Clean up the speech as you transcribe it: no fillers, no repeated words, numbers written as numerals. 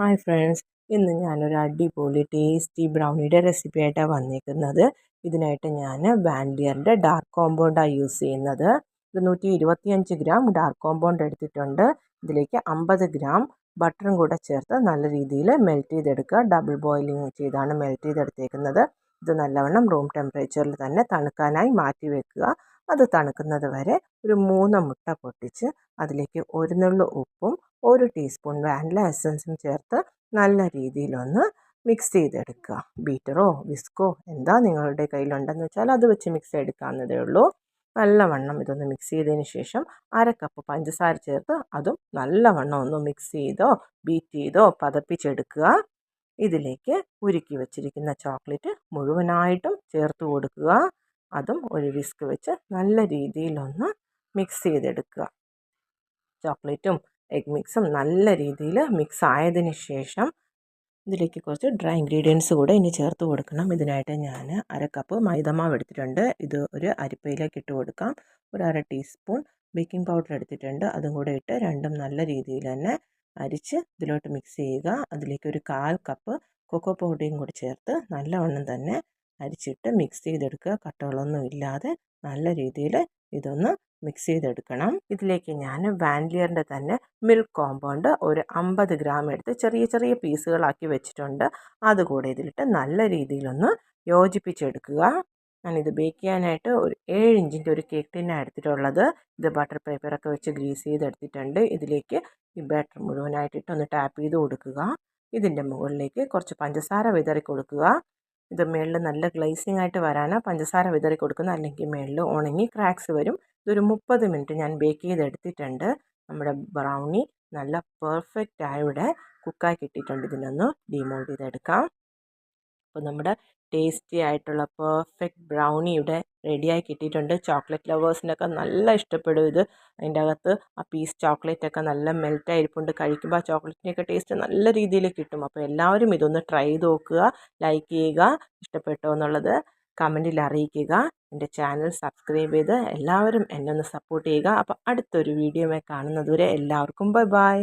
Hi friends, ഇന്ന് ഞാനൊരു അടിപൊളി ടേസ്റ്റി ബ്രൗണിയുടെ റെസിപ്പി ആയിട്ടാണ് വന്നിരിക്കുന്നത്. ഇതിനായിട്ട് ഞാൻ വാൻലിയറിൻ്റെ ഡാർക്ക് കോമ്പൗണ്ടാണ് യൂസ് ചെയ്യുന്നത്. 125 ഗ്രാം ഡാർക്ക് കോമ്പൗണ്ട് എടുത്തിട്ടുണ്ട്. ഇതിലേക്ക് 50 ഗ്രാം ബട്ടറും കൂടെ ചേർത്ത് നല്ല രീതിയിൽ മെൽറ്റ് ചെയ്തെടുക്കുക. ഡബിൾ ബോയിലിംഗ് ചെയ്താണ് മെൽറ്റ് ചെയ്തെടുത്തേക്കുന്നത്. ഇത് നല്ലവണ്ണം റൂം ടെമ്പറേച്ചറിൽ തന്നെ തണുക്കാനായി മാറ്റി വെക്കുക. അത് തണുക്കുന്നത് വരെ ഒരു 3 മുട്ട പൊട്ടിച്ച് അതിലേക്ക് ഒരു നുള്ളു ഉപ്പും 1 ടീസ്പൂൺ വാനില എസൻസും ചേർത്ത് നല്ല രീതിയിലൊന്ന് മിക്സ് ചെയ്തെടുക്കുക. ബീറ്ററോ വിസ്കോ എന്താ നിങ്ങളുടെ കയ്യിലുണ്ടെന്ന് വെച്ചാൽ അത് വെച്ച് മിക്സ് എടുക്കാവുന്നതേ ഉള്ളൂ. നല്ലവണ്ണം ഇതൊന്ന് മിക്സ് ചെയ്തതിന് ശേഷം 1/2 കപ്പ് പഞ്ചസാര ചേർത്ത് അതും നല്ലവണ്ണം ഒന്ന് മിക്സ് ചെയ്തോ ബീറ്റ് ചെയ്തോ പതപ്പിച്ചെടുക്കുക. ഇതിലേക്ക് ഉരുക്കി വെച്ചിരിക്കുന്ന ചോക്ലേറ്റ് മുഴുവനായിട്ടും ചേർത്ത് കൊടുക്കുക. അതും ഒരു വിസ്ക് വെച്ച് നല്ല രീതിയിലൊന്ന് മിക്സ് ചെയ്തെടുക്കുക. ചോക്ലേറ്റും എഗ് മിക്സും നല്ല രീതിയിൽ മിക്സ് ആയതിന് ശേഷം ഇതിലേക്ക് കുറച്ച് ഡ്രൈ ഇൻഗ്രീഡിയൻസ് കൂടെ ഇനി ചേർത്ത് കൊടുക്കണം. ഇതിനായിട്ട് ഞാൻ 1/2 കപ്പ് മൈദമാവ് എടുത്തിട്ടുണ്ട്. ഇത് ഒരു അരിപ്പയിലേക്ക് ഇട്ട് കൊടുക്കാം. ഒരു 1/2 ടീസ്പൂൺ ബേക്കിംഗ് പൗഡർ എടുത്തിട്ടുണ്ട്. അതും കൂടെ ഇട്ട് രണ്ടും നല്ല രീതിയിൽ തന്നെ അരിച്ച് ഇതിലോട്ട് മിക്സ് ചെയ്യുക. അതിലേക്ക് ഒരു 1/4 കപ്പ് കൊക്കോ പൗഡറും കൂടി ചേർത്ത് നല്ലവണ്ണം തന്നെ അരിച്ചിട്ട് മിക്സ് ചെയ്തെടുക്കുക. കട്ടകളൊന്നും ഇല്ലാതെ നല്ല രീതിയിൽ ഇതൊന്ന് മിക്സ് ചെയ്തെടുക്കണം. ഇതിലേക്ക് ഞാൻ വാൻലിയറിൻ്റെ തന്നെ മിൽക്ക് കോമ്പൗണ്ട് ഒരു 50 ഗ്രാം എടുത്ത് ചെറിയ ചെറിയ പീസുകളാക്കി വെച്ചിട്ടുണ്ട്. അതുകൂടെ ഇതിലിട്ട് നല്ല രീതിയിലൊന്ന് യോജിപ്പിച്ചെടുക്കുക. ഞാനിത് ബേക്ക് ചെയ്യാനായിട്ട് ഒരു 7 ഇഞ്ചിൻ്റെ ഒരു കേക്ക് ടിന്നാണ് എടുത്തിട്ടുള്ളത്. ഇത് ബട്ടർ പേപ്പറൊക്കെ വെച്ച് ഗ്രീസ് ചെയ്തെടുത്തിട്ടുണ്ട്. ഇതിലേക്ക് ഈ ബാറ്റർ മുഴുവനായിട്ടിട്ട് ഒന്ന് ടാപ്പ് ചെയ്ത് കൊടുക്കുക. ഇതിൻ്റെ മുകളിലേക്ക് കുറച്ച് പഞ്ചസാര വിതറി കൊടുക്കുക. ഇത് മുകളിൽ നല്ല ഗ്ലേസിംഗ് ആയിട്ട് വരാനാണ് പഞ്ചസാര വിതറി കൊടുക്കുന്നത്, അല്ലെങ്കിൽ മുകളിൽ ഉണങ്ങി ക്രാക്സ് വരും. ഇതൊരു 30 മിനിറ്റ് ഞാൻ ബേക്ക് ചെയ്തെടുത്തിട്ടുണ്ട്. നമ്മുടെ ബ്രൗണി നല്ല പെർഫെക്റ്റ് ആയി ഇവിടെ കുക്കായി കിട്ടിയിട്ടുണ്ട്. ഇതിനൊന്ന് ഡിമോൾഡ് ചെയ്തെടുക്കാം. അപ്പോൾ നമ്മുടെ ടേസ്റ്റി ആയിട്ടുള്ള പെർഫെക്റ്റ് ബ്രൗണി ഇവിടെ റെഡിയായി കിട്ടിയിട്ടുണ്ട്. ചോക്ലേറ്റ് ലവേഴ്സിനൊക്കെ നല്ല ഇഷ്ടപ്പെടും ഇത്. അതിൻ്റെ അകത്ത് ആ പീസ് ചോക്ലേറ്റൊക്കെ നല്ല മെൽറ്റായി ഇരിപ്പുണ്ട്. കഴിക്കുമ്പോൾ ആ ചോക്ലേറ്റിൻ്റെയൊക്കെ ടേസ്റ്റ് നല്ല രീതിയിൽ കിട്ടും. അപ്പോൾ എല്ലാവരും ഇതൊന്ന് ട്രൈ ചെയ്ത് നോക്കുക. ലൈക്ക് ചെയ്യുക. ഇഷ്ടപ്പെട്ടോ എന്നുള്ളത് കമൻറ്റിൽ അറിയിക്കുക. എൻ്റെ ചാനൽ സബ്സ്ക്രൈബ് ചെയ്ത് എല്ലാവരും എന്നെ ഒന്ന് സപ്പോർട്ട് ചെയ്യുക. അപ്പോൾ അടുത്തൊരു വീഡിയോയിൽ കാണുന്നത് വരെ എല്ലാവർക്കും ബൈ ബൈ.